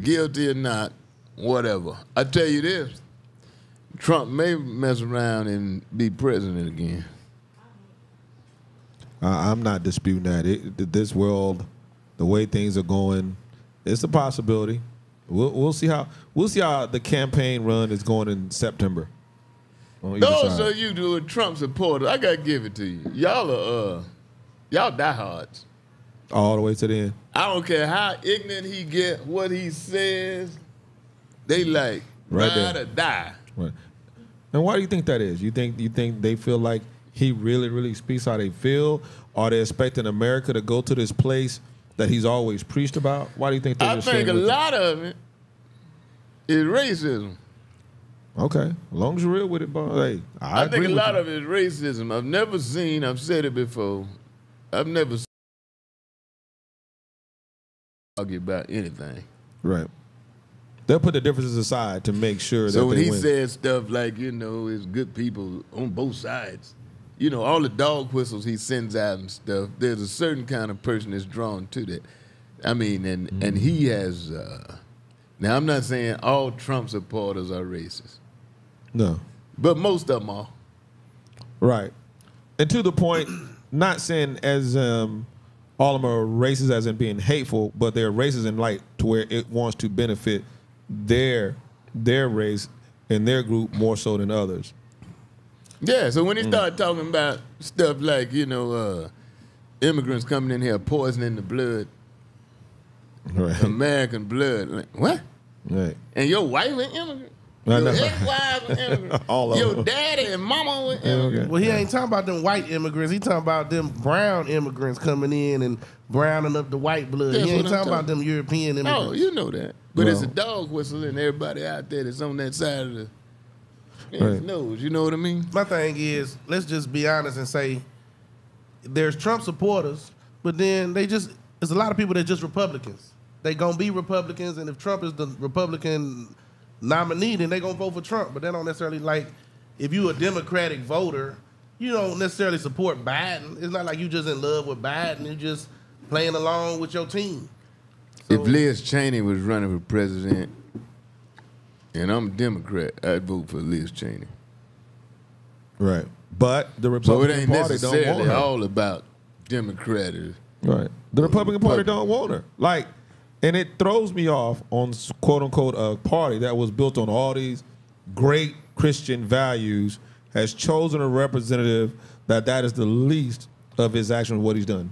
guilty or not, whatever. I tell you this, Trump may mess around and be president again. I'm not disputing that. This world, the way things are going, it's a possibility. We'll see how the campaign run is going in September. Those of you who are Trump supporters, I gotta give it to you. Y'all diehards. All the way to the end. I don't care how ignorant he get, what he says. They like ride or die. Right. And why do you think that is? You think they feel like he really, really speaks how they feel? Are they expecting America to go to this place that he's always preached about? Why do you think they're I think a lot of it is racism. Okay. As long as you're real with it, boy. Hey, I think a lot of it is racism. I've said it before, I've never seen argue about anything. Right. They'll put the differences aside to make sure that so when they he win. says stuff like, it's good people on both sides, all the dog whistles he sends out and stuff, there's a certain kind of person that's drawn to that. I mean, and he has, now I'm not saying all Trump supporters are racist. No. But most of them are. Right. And to the point, not saying as all of them are racist as in being hateful, but they're racist in light to where it wants to benefit their race and their group more so than others. Yeah, so when he started talking about stuff like, immigrants coming in here poisoning the blood, right. American blood, like, what? Right. And your wife an immigrant? Your ex-wife an immigrant? Your daddy and mama were immigrants? Well, he ain't talking about them white immigrants. He talking about them brown immigrants coming in and browning up the white blood. That's he ain't what I'm talking about them European immigrants. Oh, you know that. But it's a dog whistle and everybody out there that's on that side of the nose. You know what I mean? My thing is, let's just be honest and say there's Trump supporters, but then there's a lot of people that just Republicans. They gonna be Republicans, and if Trump is the Republican nominee, then they gonna vote for Trump. But they don't necessarily if you a Democratic voter, you don't necessarily support Biden. It's not like you just in love with Biden. You're just playing along with your team. So, if Liz Cheney was running for president, and I'm a Democrat, I'd vote for Liz Cheney. Right. But the Republican Party don't want her. All about Democrats. Right. The Republican Party don't want her. And it throws me off on quote unquote a party that was built on all these great Christian values has chosen a representative that is the least of his actions, what he's done.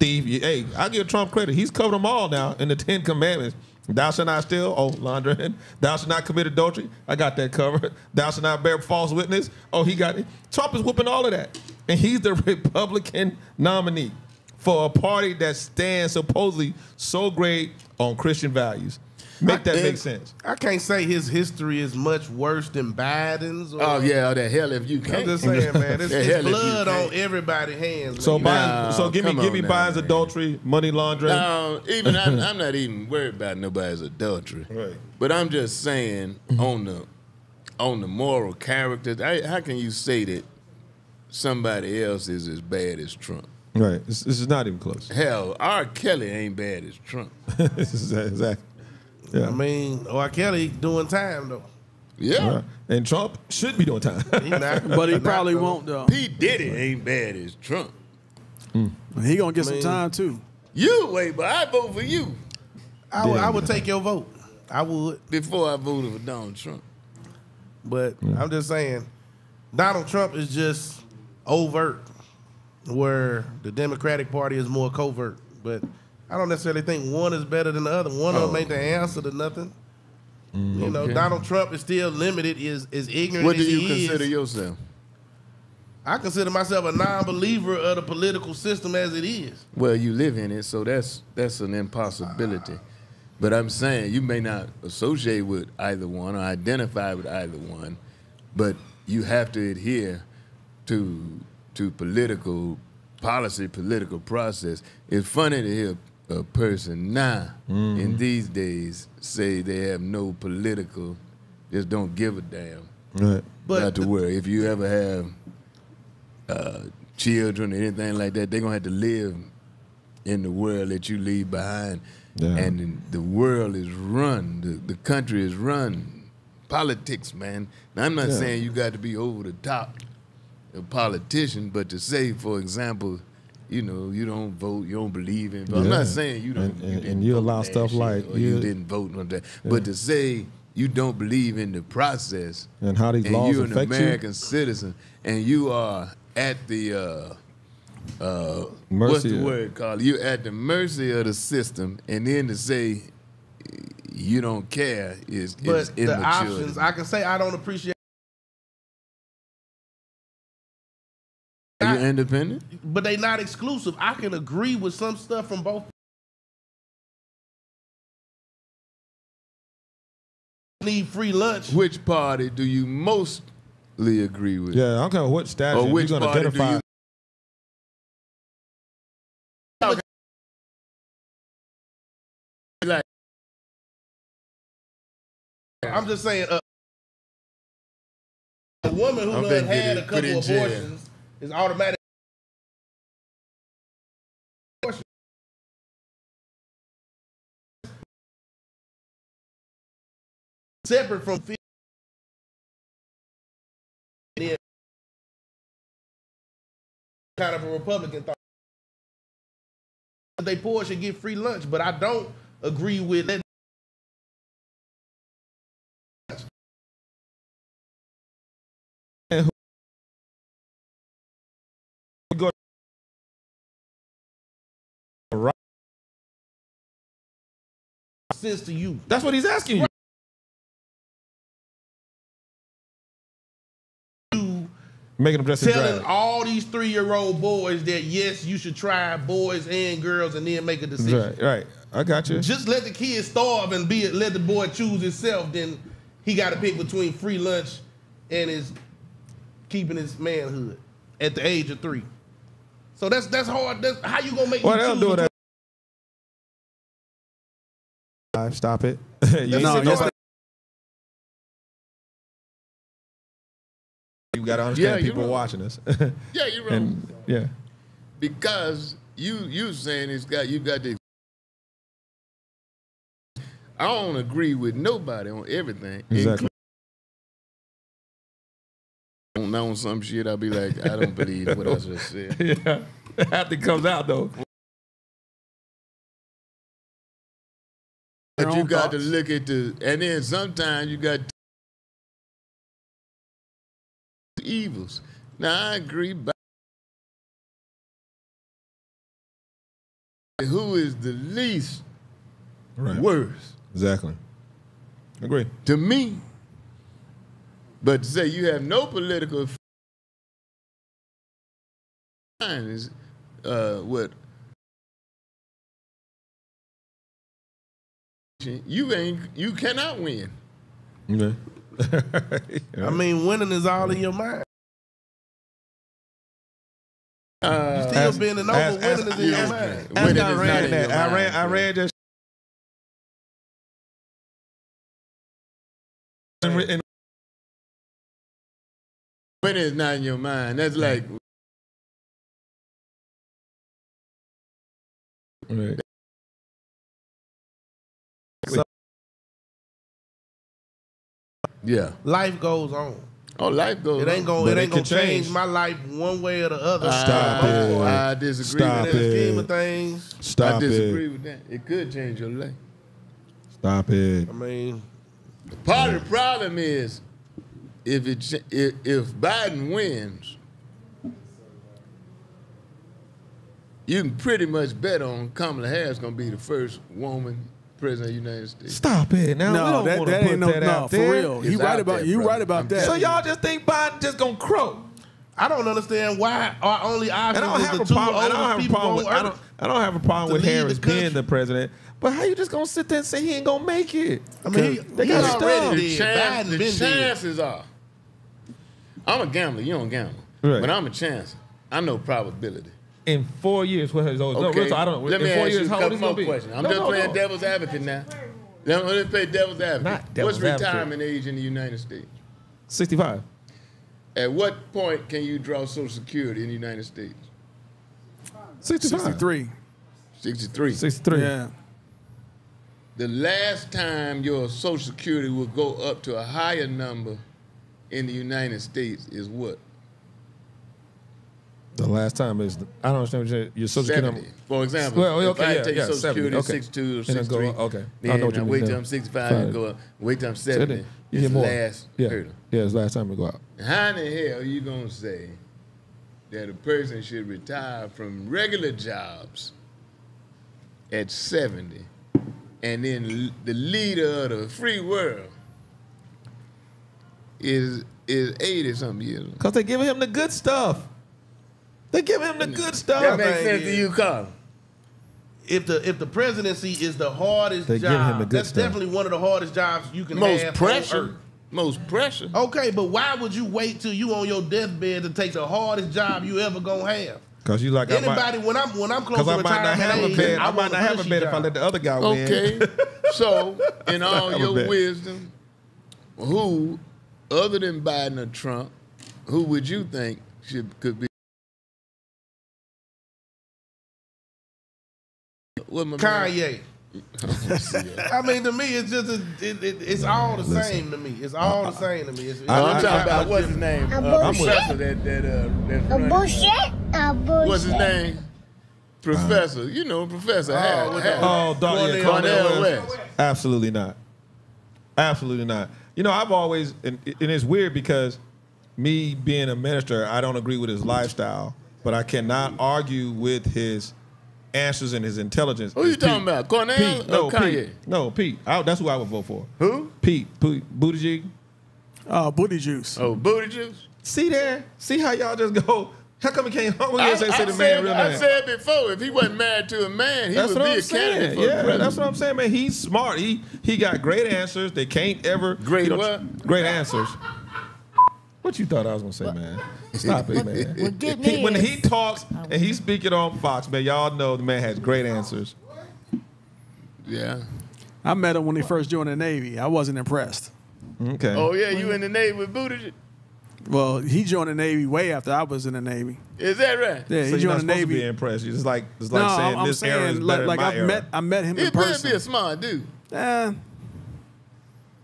Thief. Hey, I give Trump credit. He's covered them all now in the 10 Commandments. Thou shalt not steal. Oh, laundering. Thou shalt not commit adultery. I got that covered. Thou shalt not bear false witness. Oh, he got it. Trump is whooping all of that. And he's the Republican nominee for a party that stands supposedly so great on Christian values. Make sense. I can't say his history is much worse than Biden's. Oh, yeah, the hell if you can't. I'm just saying, man, it's blood on everybody's hands. So, man. Give me Biden's adultery, money laundering. No, I'm not even worried about nobody's adultery. Right. But I'm just saying on the moral character, how can you say that somebody else is as bad as Trump? Right. This is not even close. Hell, R. Kelly ain't bad as Trump. Exactly. Yeah. I mean, R. Kelly doing time, though. Yeah. Right. And Trump should be doing time. But he probably won't, though. P. Diddy ain't bad as Trump. He going to get some time, too. You wait, but I vote for you. I would take your vote. I would. Before I voted for Donald Trump. But I'm just saying, Donald Trump is just overt, where the Democratic Party is more covert. But I don't necessarily think one is better than the other. One of them ain't the answer to nothing. You know, Donald Trump is still limited, is ignorant. What do as you he consider is. yourself? I consider myself a non-believer of the political system as it is. Well, you live in it, so that's an impossibility. But I'm saying you may not associate with either one or identify with either one, but you have to adhere to political policy, political process. It's funny to hear a person now in these days say they have no political, just don't give a damn. Right. But not to worry. If you ever have children or anything like that, they're gonna have to live in the world that you leave behind. Yeah. And the world is run, the country is run. Politics, man. Now, I'm not saying you got to be over the top a politician, but to say, for example, you know, you don't vote, you don't believe in vote. I'm not saying you don't. And you allow stuff like you didn't vote on that. But to say you don't believe in the process and how these laws you're affect an American citizen and you are at the mercy. What's the word called? You're at the mercy of the system, and then to say you don't care is But the immature. options, I can say I don't appreciate. Are you independent? But they not exclusive. I can agree with some stuff from both. Need free lunch. Which party do you mostly agree with? Yeah, I don't care what status Or which you're going to party do identify. Like, I'm just saying, a woman who I'm done been had a put couple in jail. abortions is automatic. Separate from kind of a Republican thought. They poor should get free lunch, but I don't agree with letting Go right. sense to you. That's what he's asking you. Making them dress in Telling drag. all these 3-year-old boys that yes, you should try boys and girls and then make a decision. Right. I got you. Just let the kid starve and let the boy choose himself. Then he got to pick between free lunch and his keeping his manhood at the age of 3. So that's hard. That's how you gonna make me choose? Do that. Stop it. You got to understand people right. watching us. Yeah, you're wrong. Because you saying you got to. I don't agree with nobody on everything. Exactly. On some shit, I'll be like, I don't believe what I just said. Yeah, after it comes out though. But you got to look at and then sometimes you got evils. Now I agree. But who is the least worst? Exactly. Agree. To me. But to say you have no political is what you cannot win. Okay. I mean, winning is all in your mind. You still being an over, winning is in your mind. Winning is not in your mind. I ran just. Winning is not in your mind. That's like. Right. Yeah. Life goes on. Oh, life goes on. It ain't gonna change my life one way or the other. Stop it. I disagree Stop with that. it. Scheme of things. Stop I disagree it. with that. It could change your life. Stop it. I mean, Part of the problem is if Biden wins, you can pretty much bet on Kamala Harris going to be the first woman president of the United States. Stop it. Now we don't want to put that out there. For real. It's You right out about there, you brother. right about that. So y'all just think Biden just gonna croak? I don't understand why our only And option I don't is have the a two problem. I oldest don't have a people problem with. on earth. I don't have a problem to with lead Harris the country. being the president. But how you just gonna sit there and say he ain't gonna make it? I mean, They he got already stuff. did. Biden The been dead. chances are, I'm a gambler. You don't gamble, Right. but I'm a chance. I know probability. In 4 years, what is old? Okay. No, I don't know. Let in me 4 ask years, you a how old couple is he gonna more be? questions. I'm No, just no, playing no. devil's advocate now. Let me play devil's advocate. Not devil's What's advocate. retirement age in the United States? 65. At what point can you draw Social Security in the United States? 65. 63. 63. 63. Yeah. the last time your Social Security will go up to a higher number in the United States is what? The last time is, I don't understand what your Social Security 70. number. For example, Well, if okay, I yeah, take yeah, Social 70, Security at okay. 62 or And then 63, go, okay. I then know what I you wait mean till now. I'm 65 Fine. and go up. Wait till I'm So 70. you It's get the more. last Yeah, hurdle. yeah, it's the last time we go out. How in the hell are you going to say that a person should retire from regular jobs at 70 and then the leader of the free world is 80-something years old? Because they giving him the good stuff. They giving him the good stuff. That makes thing sense to is- you, Carl. If the presidency is the hardest They give him job, the good that's stuff. definitely one of the hardest jobs you can Most have. pressure. Most pressure. Okay, but why would you wait till you on your deathbed to take the hardest job you ever gonna have? Because you like, Anybody, when I'm close because to I might not retirement have a age, bed. I want might not have a cushy bed if I job. let the other guy win. Okay. So, in all Have a your bet. wisdom, who, other than Biden or Trump, who would you think could be? What my man? Kanye. I mean, to me, it's just it's all the same to me. It's all the same to me. It's I'm talking not about much what's his different. name? bullshit. Professor that's running. Bullshit. What's his name? Professor. You know, Professor. Oh, Cornell Cornell West. West. Absolutely not. Absolutely not. You know, I've always, and it's weird because me being a minister, I don't agree with his lifestyle, but I cannot argue with his answers and his intelligence. Who you It's talking Pete. about? Cornell Pete. or No, Kanye? Pete. No, Pete. That's who I would vote for. Who? Pete. Buttigieg. Booty juice. Oh, Booty Juice? See there? See how y'all just go? How come he can't home and say the man real I name? said before, if he wasn't married to a man, he That's would what be I'm a candidate saying. for Yeah, president. that's what I'm saying, man. He's smart. He got great answers. They can't ever Great you know, what? Great answers. What you thought I was gonna say, man? Stop it, man. Well, get me When is- he talks and he's speaking on Fox, man, y'all know the man has great answers. Yeah. I met him when he first joined the Navy. I wasn't impressed. Okay. Oh, yeah, you in the Navy with Booty? Well, he joined the Navy way after I was in the Navy. Is that right? Yeah, so he you're not joined the supposed to be Navy. impressed. You're just like No, saying I'm this era is saying better like than my era. I met him in He'd probably be person. a smart dude.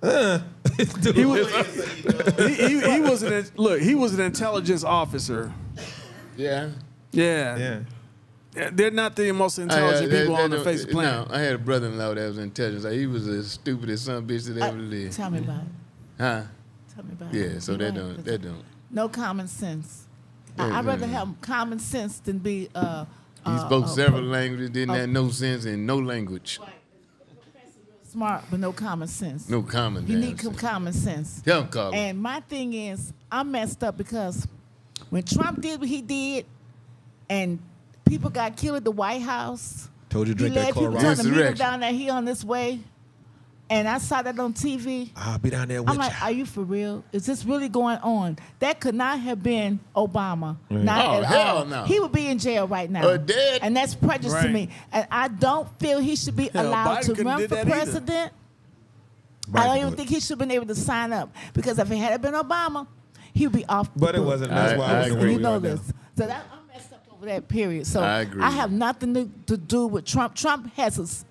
Dude, He was, he was he was an intelligence officer. Yeah. Yeah. yeah. They're not the most intelligent people on the face of the planet. No, I had a brother-in-law that was intelligent. Like, he was as stupid as some bitch that ever lived. Tell me about it. Huh? Tell me about it. Yeah, so You that right. don't. No common sense. I'd rather have common sense than be. He spoke several languages, didn't have no sense in no language. Smart, but no common sense. No common You damn need some sense. common sense. Tell him, Carla. And my thing is, I'm messed up because when Trump did what he did, and people got killed at the White House, Told you to he drink that led people Colorado. trying to meet him Insurrection. down there. He on this way, and I saw that on TV. I'll be down there with I'm like, you. are you for real? Is this really going on? That could not have been Obama. Right. Not Oh, at hell all. no. He would be in jail right now. Or dead. And that's prejudice to Right. me. And I don't feel he should be Hell, allowed Biden to couldn't run did for that either. president. Biden I don't could even do it. think he should have been able to sign up. Because if it had been Obama, he would be off the But it book. wasn't. That's why I was agree. You with know right now. this. So that, I'm messed up over that period. So I agree. I have nothing to do with Trump. Trump has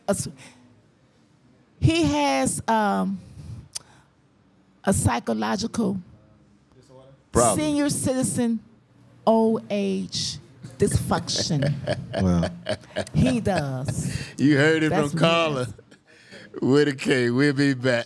he has a psychological Problem. senior citizen old age dysfunction. Well, He does. You heard it That's from me. Carla with a K. We'll be back.